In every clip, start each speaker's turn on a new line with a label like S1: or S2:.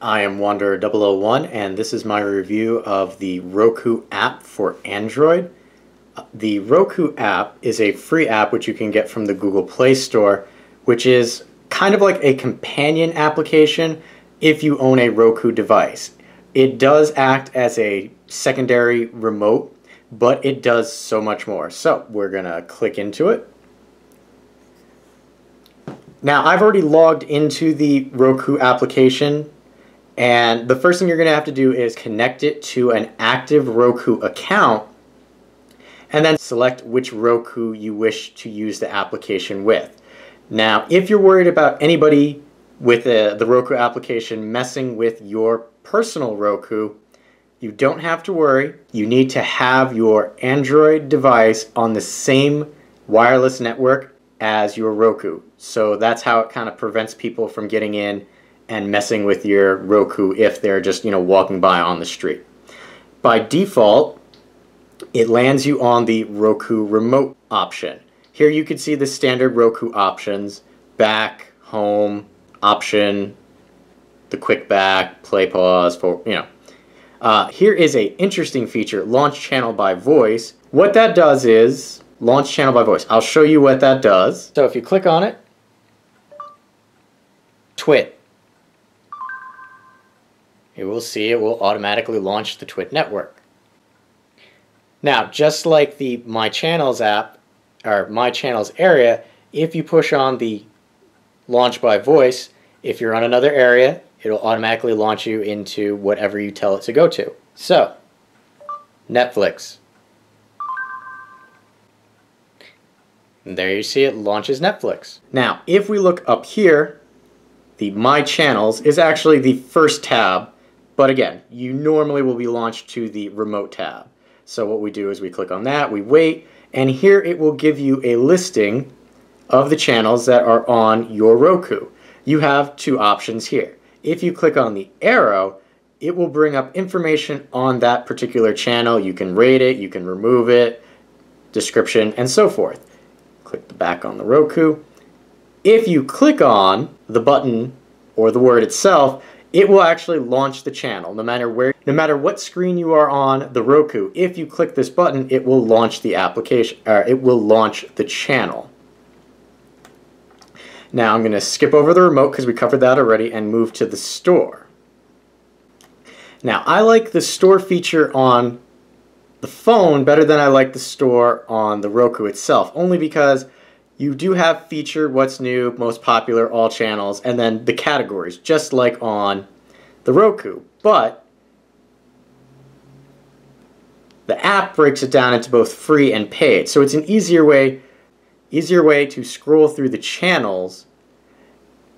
S1: I am Wanderer001 and this is my review of the Roku app for Android. The Roku app is a free app which you can get from the Google Play Store, which is kind of like a companion application if you own a Roku device. It does act as a secondary remote, but it does so much more. So we're going to click into it. Now I've already logged into the Roku application, and the first thing you're going to have to do is connect it to an active Roku account and then select which Roku you wish to use the application with. Now, if you're worried about anybody with the Roku application messing with your personal Roku, you don't have to worry. You need to have your Android device on the same wireless network as your Roku. So that's how it kind of prevents people from getting in and messing with your Roku if they're just, walking by on the street. By default, it lands you on the Roku Remote option. Here you can see the standard Roku options: back, home, option, the quick back, play pause, here is a interesting feature, launch channel by voice. What that does is launch channel by voice. I'll show you what that does. So if you click on it, Twit. You will see it will automatically launch the Twit network. Now, just like the My Channels app, or My Channels area, if you push on the launch by voice, if you're on another area, it'll automatically launch you into whatever you tell it to go to. So, Netflix. And there you see it launches Netflix. Now, if we look up here, the My Channels is actually the first tab, but again, you normally will be launched to the Remote tab. So what we do is we click on that, we wait, and here it will give you a listing of the channels that are on your Roku. You have two options here. If you click on the arrow, it will bring up information on that particular channel. You can rate it, you can remove it, description, and so forth. Click the back on the Roku. If you click on the button or the word itself, it will actually launch the channel. No matter what screen you are on the Roku, if you click this button, it will launch the application, or it will launch the channel. Now I'm going to skip over the remote because we covered that already and move to the store. Now I like the store feature on the phone better than I like the store on the Roku itself, only because you do have featured what's new, most popular, all channels, and then the categories, just like on the Roku. But the app breaks it down into both free and paid. So it's an easier way to scroll through the channels.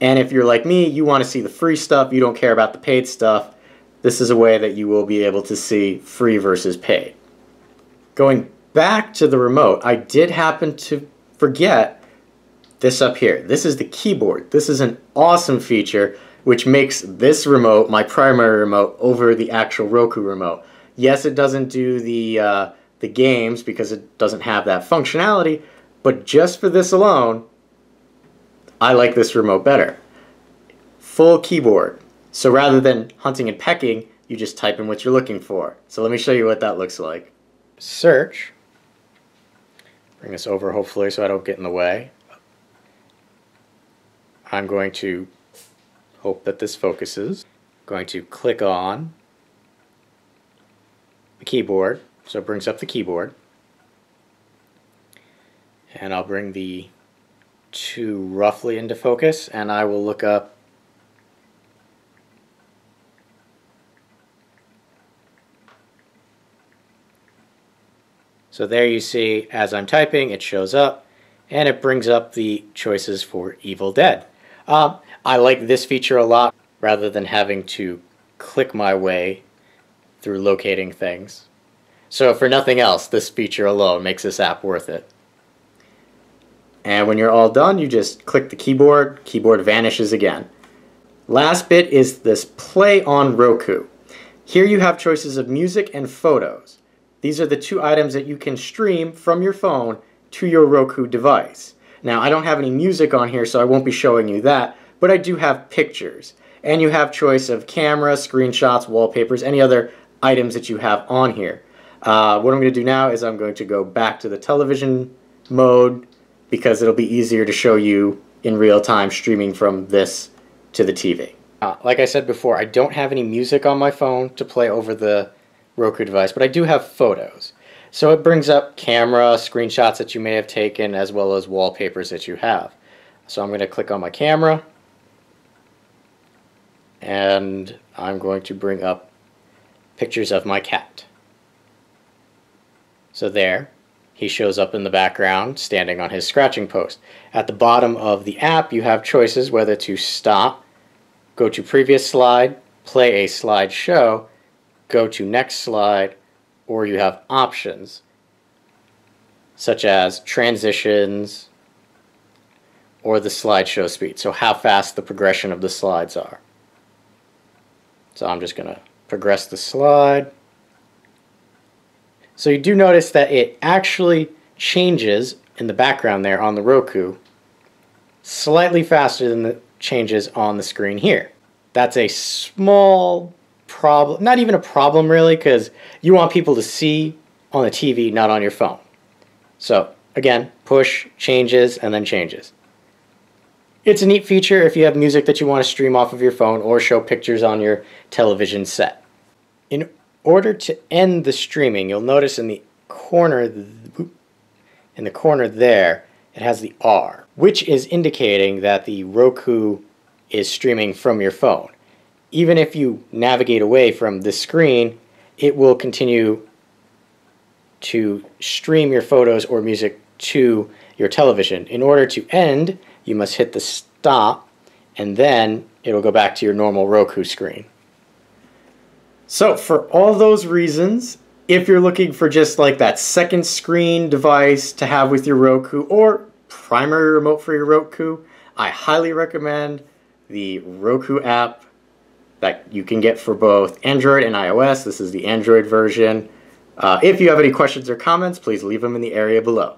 S1: And if you're like me, you want to see the free stuff, you don't care about the paid stuff, this is a way that you will be able to see free versus paid. Going back to the remote, I did happen to forget this up here. This is the keyboard. This is an awesome feature which makes this remote my primary remote over the actual Roku remote. Yes, it doesn't do the games because it doesn't have that functionality, but just for this alone, I like this remote better. Full keyboard. So rather than hunting and pecking, you just type in what you're looking for. So let me show you what that looks like. Search. Bring this over hopefully so I don't get in the way. I'm going to hope that this focuses. I'm going to click on the keyboard, so it brings up the keyboard. And I'll bring the two roughly into focus, and I will look up so there you see, as I'm typing, it shows up, and it brings up the choices for Evil Dead. I like this feature a lot, rather than having to click my way through locating things. So for nothing else, this feature alone makes this app worth it. And when you're all done, you just click the keyboard vanishes again. Last bit is this Play on Roku. Here you have choices of music and photos. These are the two items that you can stream from your phone to your Roku device. Now, I don't have any music on here, so I won't be showing you that, but I do have pictures. and you have choice of camera, screenshots, wallpapers, any other items that you have on here. What I'm going to do now is I'm going to go back to the television mode because it'll be easier to show you in real time streaming from this to the TV. Like I said before, I don't have any music on my phone to play over the Roku device, but I do have photos. So it brings up camera, screenshots that you may have taken, as well as wallpapers that you have. So I'm going to click on my camera, and I'm going to bring up pictures of my cat. So there, he shows up in the background standing on his scratching post. At the bottom of the app, you have choices whether to stop, go to previous slide, play a slideshow, go to next slide, or you have options such as transitions or the slideshow speed, so how fast the progression of the slides are. So I'm just going to progress the slide. So you do notice that it actually changes in the background there on the Roku slightly faster than the changes on the screen here. That's a small problem, not even a problem really, because you want people to see on the TV, not on your phone. So again, push, changes, and then changes. It's a neat feature if you have music that you want to stream off of your phone or show pictures on your television set. In order to end the streaming, you'll notice in the corner there, it has the R, which is indicating that the Roku is streaming from your phone. Even if you navigate away from the screen, it will continue to stream your photos or music to your television. In order to end, you must hit the stop, and then it'll go back to your normal Roku screen. So for all those reasons, if you're looking for just like that second screen device to have with your Roku or primary remote for your Roku, I highly recommend the Roku app that you can get for both Android and iOS. This is the Android version. If you have any questions or comments, please leave them in the area below.